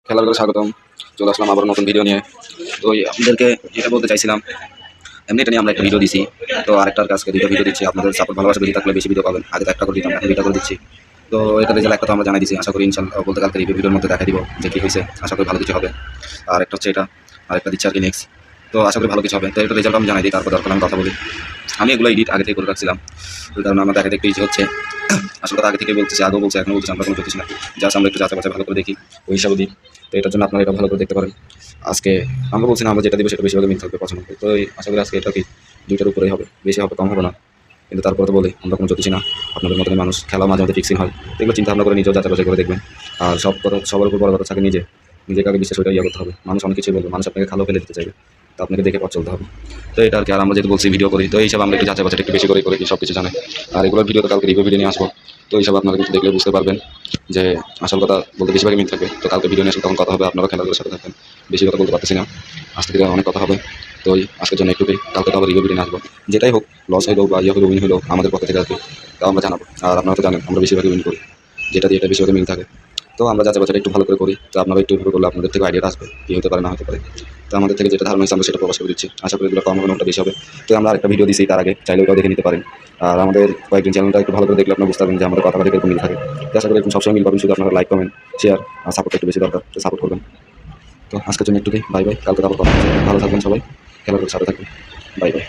খেলার করে স্বাগতম। চলে আসলাম আবার নতুন ভিডিও নিয়ে। তো আপনাদেরকে যেটা বলতে চাইছিলাম, এমনি এটা নিয়ে আমরা একটা ভিডিও দিছি। তো আরেকটার কাছকে দুটো ভিডিও দিচ্ছি। আপনাদের সাপোর্ট ভালোবাসা বেশি থাকলে বেশি ভিডিও পাবেন। আগে তো একটা করে দিতাম, এখন দুইটা করে দিচ্ছি। তো এটা রেজাল্ট একটা তো আমরা জানাই দিচ্ছি। আশা করি ইনশাল্লাহ বলতে কালকে রিভিউ ভিডিওর মধ্যে দেখা দিব যে কী হয়েছে। আশা করি ভালো কিছু হবে। আর একটা হচ্ছে এটা, আরেকটা দিচ্ছি আর কি নেক্সট। তো আশা করি ভালো কিছু হবে। তো এটা রেজাল্ট আমি জানাই দিই, তারপর দরকার আমি কথা বলি। আমি এগুলো এডিট আগে থেকে করে রাখছিলাম, ওই কারণে আমার দেখা দেখতে ইচ্ছে হচ্ছে। আসলে কথা আগে থেকে বলতেছি, আগেও বলছি, এখনও বলছি, আমরা কোনো জ্যোতিষ না। জাস্ট আমরা একটু যাচাই বাছাই ভালো করে দেখি, ওই হিসাবে দিই। তো এটার জন্য আপনারা এটা ভালো করে দেখতে পারেন। আজকে আমরা বলছি না আমরা যেটা দিব সেটা বেশিরভাগ মিল থাকবে পছন্দ করে। তো এই আশা করি আজকে এটা কি দুইটার উপরেই হবে, বেশি হবে কম হবে না। কিন্তু তারপরে তো বলি আমরা কোনো জ্যোতিষী না, আপনাদের মতনই মানুষ। খেলা মাঝে মধ্যে ফিক্সিং হয়, এগুলো চিন্তা ভাবনা করে নিজেও যাচাই বাছাই করে দেখবেন। আর সব কথা সবার উপর বড় কথা থাকে নিজেকে আগে বিশ্বাস করে ইয়ে করতে হবে। মানুষ অনেক কিছুই বলবে, মানুষ আপনাকে খালো ফেলে দিতে চাইবে, তো আপনাকে দেখে পথ চলতে হবে। তো এটা আর কি। আর আমরা যেহেতু বলছি ভিডিও করি, তো এই হিসাবে আমরা একটু যাচাই বাছাই একটু বেশি করে কি সব কিছু জানে। আর এগুলোর ভিডিও তো কালকে রিভিউ ভিডিও নিয়ে আসবো। তো এই হিসাবে আপনারা কিন্তু দেখলে বুঝতে পারবেন যে আসল কথা বলতে বেশিরভাগই মিল থাকবে। তো কালকে ভিডিও নিয়ে আসলে তখন কথা হবে, আপনারা খেলাধুলার সাথে থাকবেন। বেশি কথা বলতে পারতেছি না, আজ থেকে অনেক কথা হবে। তো ওই আজকের জন্য একটুকুই, কালকে তো আবার রিভিউ ভিডিও নিয়ে আসবো। যেটাই হোক, লস হইলেও বা ইয়ে হইলো উইন হইলো আমাদের পক্ষ থেকে আর কি, তাও আমরা জানাবো। আর আপনারা তো জানেন আমরা বেশিরভাগই উইন করি, যেটা দিয়ে এটা বেশিরভাগই মিল থাকে। তো আমরা যাচাই বাছাই একটু ভালো করে করি। তো আপনারা একটু করলে আপনাদের থেকে আইডিয়াটা আসবে কী হতে পারে না হতে পারে। তো আমাদের থেকে যেটা ধারণা হয়েছে আমরা সেটা প্রকাশ করে দিচ্ছি। আশা করি এগুলো কম হবে না, ওটা বেশি হবে। তো আমরা আরেকটা ভিডিও দিচ্ছি, তার আগে চাইলে ওটাও দেখে নিতে পারেন। আর আমাদের কয়েকদিন চ্যানেলটা একটু ভালো করে দেখলে আপনারা বুঝতে পারবেন যে আমাদের কথা বাড়ি এরকম মিল থাকে। তো আশা করি এরকম সবসময় মিল পাবেন, শুধু আপনারা লাইক কমেন্ট শেয়ার আর সাপোর্ট একটু বেশি দরকার, তো সাপোর্ট করবেন। তো আজকের জন্য একটুকুই, বাই বাই। কালকে তো আবার কথা হবে। ভালো থাকবেন সবাই, খেলার সাথে থাকবেন। Bye bye.